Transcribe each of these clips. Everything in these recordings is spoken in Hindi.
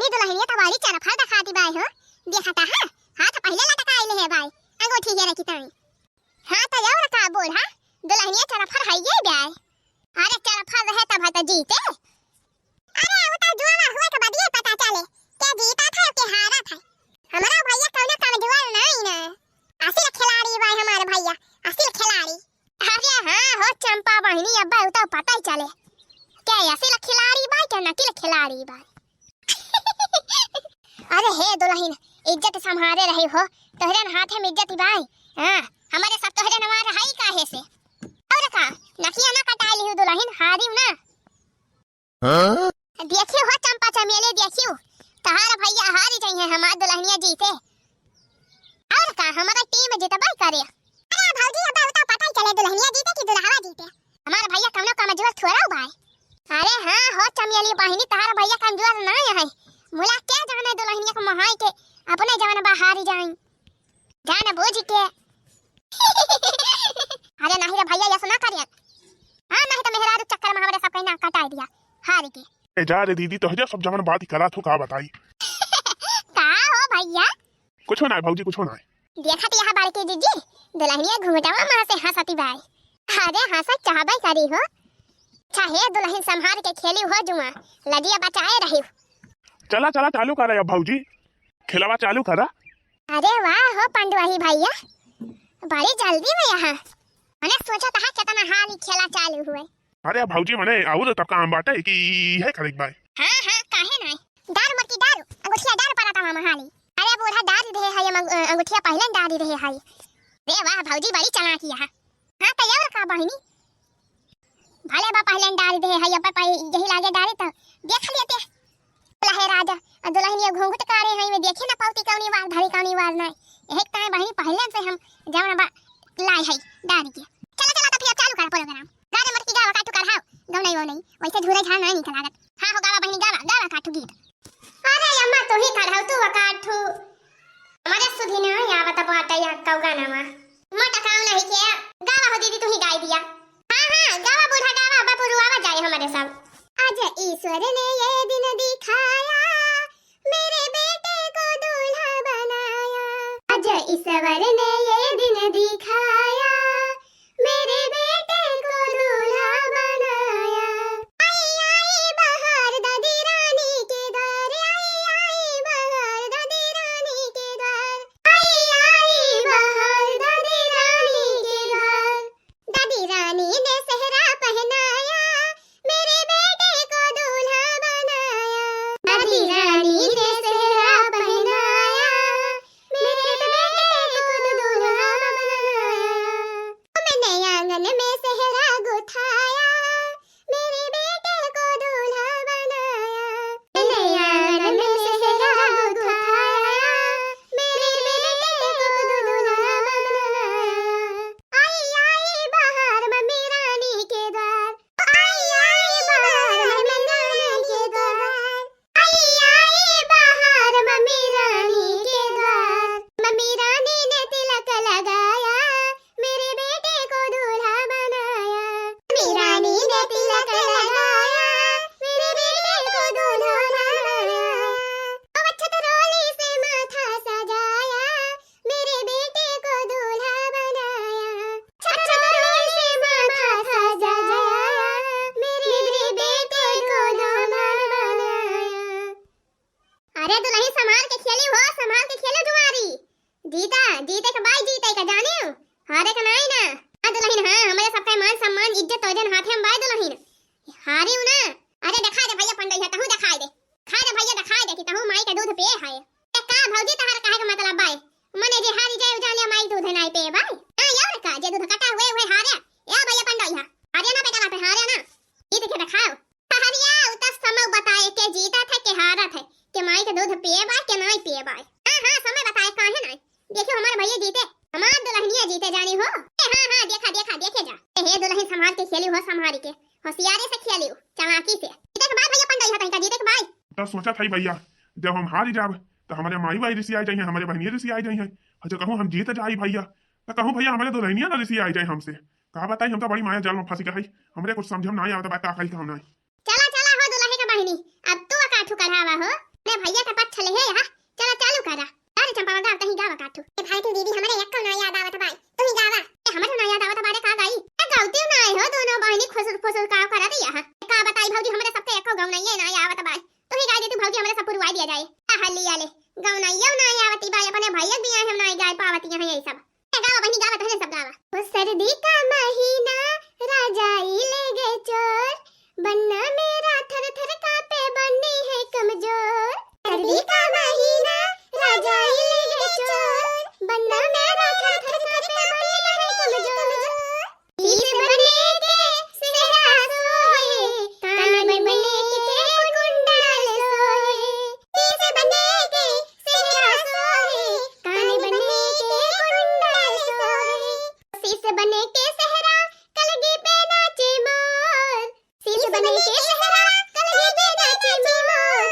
मोरी दुल्हनिया तवारी चरफा दिखाती बाई हो देखता है हाथ पहले लटका आइले है बाई अंगूठी ये रखी ताई हां तो और का बोल हां दुल्हनिया चरफा है ये बाई अरे चरफा रहे तब तो जीते अरे वो तो जुआ हुआ के बाद ये पता चले क्या जीता था कि हारा था हमारा भैया कौन काम जुआ नहीं ना असली खिलाड़ी बाई हमारे भैया असली खिलाड़ी अरे हां हो चंपा बहनी अब तो पता ही चले क्या असली खिलाड़ी बाई क्या नकली खिलाड़ी बाई अरे हे दुल्हन इज्जत संभाले रही हो तोहरे हाथ में इज्जत बाई हां हमारे सब तोहरे नवार है काहे से और का नकिया ना कटाई ली दुल्हन हारी ना हां देखियो हो चंपा चमेली देखियो तहारा भैया हारी जाई है हमार दुल्हनिया जीते और का हमारा टीम जीतबाई करे अरे भौजी अब तो पता ही चले दुल्हनिया जीते कि दुल्हा जीते हमारा भैया कौनो कमजोर थोड़ा बाई अरे हां हो चमेली बहनी तहारा भैया कमजोर ना है मुला क्या जाने दुल्हनिया को महाई के अपने जवान बाहर जाई जाने बूझ के अरे नहीं रे भैया ये सुना करिया हां नहीं तो मेहरा चक्कर में हमारे सब कहीं कटाई दिया हार के ए जा रे दीदी तो सब जवान बात ही करा थू का बताई का हो भैया कुछ ना भौजी कुछ ना देखा तो यहां बालके जीजी दुल्हनिया घूमटावा मां से हंसती बाई अरे हंसा चाहबाई करी हो चाहे दुल्हन संभाल के खेली हो जुआ लगिया बचाए रही चला चला चालू करा अब भौजी खिलावा चालू करा अरे वाह हो पंडवाही भैया बड़ी जल्दी में यहाँ मैंने सोचा था कितना हाल खेला चालू हुए अरे भौजी मने और तब काम बाटे कि है करेक भाई हां हां काहे नहीं दारू मत की दारू अंगूठिया दारू पड़ा था मामा हाली अरे बूढ़ा दारू दे है अंगूठिया पहले दारू दे है रे वाह भौजी बड़ी चालाकी है हां तैयार का बहनी भले बा पहले दारू दे है अब यही लागे डाले तो देख लेते लहे राजा दुल्हनिया घूंघट कारे हैं में देखे ना पाउती कौनी वार धरी कौनी वार नहीं एक टाइम बहनी पहले से हम जवन बा लाई है दारू के चला चला तो फिर चालू कर प्रोग्राम गाने मत की गावा काटू कर हां गौ नहीं वो नहीं वैसे धुरे झाड़ नहीं निकल लागत हां हो गावा बहनी गावा गावा काटू गीत अरे अम्मा तो ही करहु तू काटू हमारे सुधी ना आवत बाटा या कौ गाना मा मट काऊ नहीं के गावा हो दीदी तू ही गाई दिया हां हां गावा बूढ़ा गावा बापू रुआवा जाए हमारे सब आज ईश्वर ने ये दिन दिखाया मेरे बेटे को दूल्हा बनाया आज ईश्वर ने ये दिन दिखाया मेरे बेटे को दूल्हा बनाया आई आई बहार दादी रानी के द्वार आई आई बहार दादी रानी के द्वार आई आई बहार दादी रानी के द्वार दादी रानी ने सेहरा पहनाया मेरे बेटे को दूल्हा बनाया दादी रानी ने सेहरा पहनाया मेरे बेटे को दूल्हा बनाया मैंने आंगन में सेहरा गुथाया मेरे बेटे को दूल्हा बनाया मैंने आंगन में सेहरा गुथाया मेरे बेटे को दूल्हा बनाया आई आई बहार मम्मी रानी के द्वार आई आई बहार मम्मी रानी के द्वार आई आई बहार मम्मी रानी के द्वार मम्मी रानी ने तिलक लगाया मेरे बेटे को दूल्हा बनाया मम्मी रानी ने तिलक लगाया मेरे बेटे को दूल्हा बनाया अवच्छत रोली से माथा सजाया मेरे बेटे को दूल्हा बनाया छत रोली से माथा सजाया मेरे बेटे को दूल्हा बनाया अरे दुल्हन संभाल के खेली हो संभाल के खेलो तुम्हारी जीता जीते के भाई जीते का जाने हो हारे का नहीं ना हां दुल्हन हां हमारे सबका मान सम्मान इज्जत तो जन हाथे हम भाई दुल्हन हारी हूं ना अरे दिखा दे भैया पंडित तहु दिखाई दे खा दे भैया दिखाई दे कि तहु माई का दूध पे है का भौजी तहार काहे का मतलब भाई मने जे हारी जाए जाने माई दूध नहीं पे भाई हां यार का जे दूध कटा हुए हारे या भैया पंडित हारे ना बेटा पे हारे ना जीत के दिखाओ हरिया उता समय बताए के जीता था के हारा था के माई का दूध पिए बा के नहीं पिए बा हां हां समय बताए काहे नहीं देखो हमारे भैया जीते हमार दुल्हनिया जीते जानी हो हां हां देखा देखा देखे जा हे दुल्हन संभाल के खेली हो संभारी के होशियारी से खेली हो चालाकी से जीते के बाद भैया पंडित हता का जीते के भाई तो सोचा था भैया जब हम हार जाब तो हमारे माई भाई ऋषि आई जाए हमारे बहनिया ऋषि आई जाए अच्छा कहूं हम जीत जाई भैया तो कहूं भैया हमारे दुल्हनिया ना ऋषि आई जाए हमसे कहा बताई हम तो बड़ी माया जाल में फंसी गई हमरे कुछ समझ में नहीं आवत बात का कही कहूं नहीं चला चला हो दुल्हन का बहनी अब तू का ठुकरावा हो मैं भैया का पथ चले है यहाँ चला चालू करा अरे चंपा गाव तही गावा काठू ए भाई तू दीदी हमरे एक ना याद आवत बाई तू ही गावा ए हमरे ना याद आवत बारे का गाई ए गावती ना हो दोनों बहनी खुसुर खुसुर का करा दिया है का बताई भौजी हमरे सबके एको गाव नहीं है ना आवत बाई तू ही गाई देती भौजी हमरे सब पुरवाई दिया जाए आ हल्ली आले गाव नहीं ना आवती बाई अपने भैया भी हम नहीं गाय पावती है यही सब गावा बहनी गावा तहले सब गावा ओ सर्दी का महीना राजाई ले गए चोर बनना मेरा थर थर कांपे बननी है कमजोर सर्दी का महीना राजाई ले गए चोर बनना मेरा थर थर कांपे बननी है कमजोर शीश बने के सेहरा सोए कान बने के कुंडल सोए शीश बने के सेहरा सोए कान बने के कुंडल सोए शीश बने के सेहरा कलगी पे नाचे मोर शीश बने के सेहरा कलगी पे नाचे मोर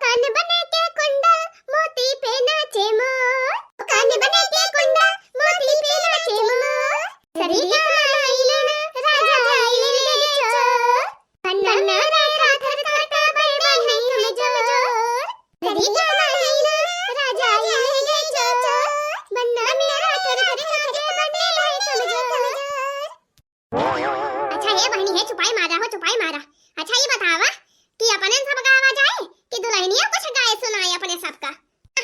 कान बने के कुंडल मोती पे नाचे मोर कान बने के कुंडल मोती पे नाचे मोर सर्दी का महीना राजा जाई ले गए चोर बनना मेरा थर थर कांपे बननी कमजोर सर्दी का महीना राजा जाई ले गए चोर बनना मेरा थर थर कांपे बननी है कमजोर अच्छा ये बहनी है छुपाई मारा अच्छा ये बतावा कि अपने सब गावा जाए कि दुल्हनिया कुछ गाए सुनाए अपने सबका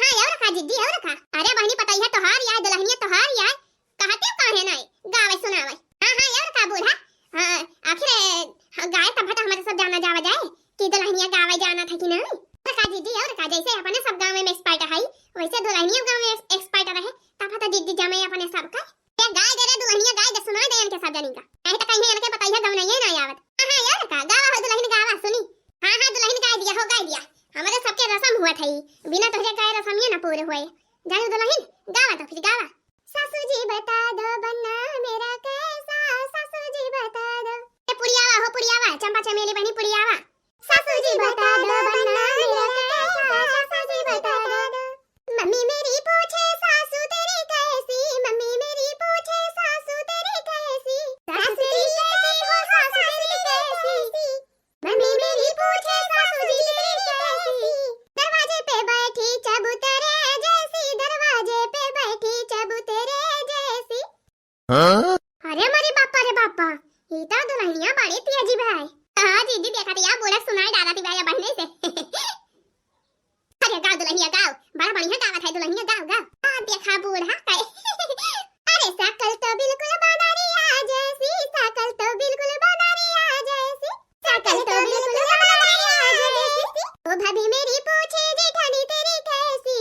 हां और का जिद्दी और का अरे बहनी पता है तोहार याद दुल्हनिया तोहार याद कहते काहे नहीं गावे सुनावे हां और का बोला हां आखिर गाए तब तो हमारे सब जाना जावा जाए कि दुल्हनिया गावे जाना था कि नहीं और का जिद्दी और का जैसे अपने सब गांव में एक्सपर्ट है वैसे दुल्हनिया गांव में एक्सपर्ट रहे तब तो जिद्दी जमे अपने सबका ये गाय दे रे दुल्हनिया गाय दे सुना दे इनके सब जानी का नहीं तो कहीं इनके पता है गाँव नहीं है ना आवत हां यार का गावा हो दुल्हन गावा सुनी हां दुल्हन गाय दिया हमारे सबके रस्म हुआ था बिना तोहरे गाय रस्म ही ना पूरे हुए जानो दुल्हन गावा तो फिर गावा सासू जी बता दो बनना मेरा कैसा सासू जी बता दो ए पुड़ियावा चंपा चमेली बहनी पुड़ियावा सासू जी बता दो बनना मेरा कैसा सासू जी बता दो मम्मी मेरी पूछे सासू तेरी कैसी मम्मी मेरी पूछे सासू तेरी कैसी सासू तेरी कैसी हो सासू तेरी कैसी मम्मी मेरी पूछे सासू जी तेरी कैसी दरवाजे पे बैठी चबूतरे जैसी दरवाजे पे बैठी चबूतरे जैसी अरे मरी बापा रे बापा ये तो दुल्हनिया बड़ी तेजी भाई हां दीदी देखा थी बोला सुनाई डाला थी भाई बहने से अरे गाओ दुल्हनिया गाओ बड़ा बढ़िया गावा था दुल्हनिया गाओ देखा बूढ़ा अरे सकल तो बिल्कुल बनारिया जैसी सकल तो बिल्कुल बनारिया जैसी सकल तो बिल्कुल बनारिया जैसी ओ भाभी मेरी पूछे जेठानी तेरी कैसी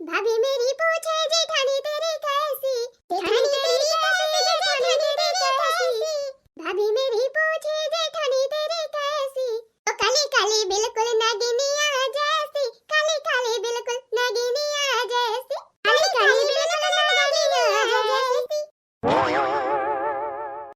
भाभी मेरी पूछे जेठानी तेरी कैसी जेठानी तेरी कैसी जेठानी तेरी कैसी भाभी मेरी पूछे जेठानी तेरी कैसी ओ काली काली बिल्कुल नगिनिया जैसी काली काली बिल्कुल नगिनिया जैसी काली काली बिल्कुल नगिनिया जैसी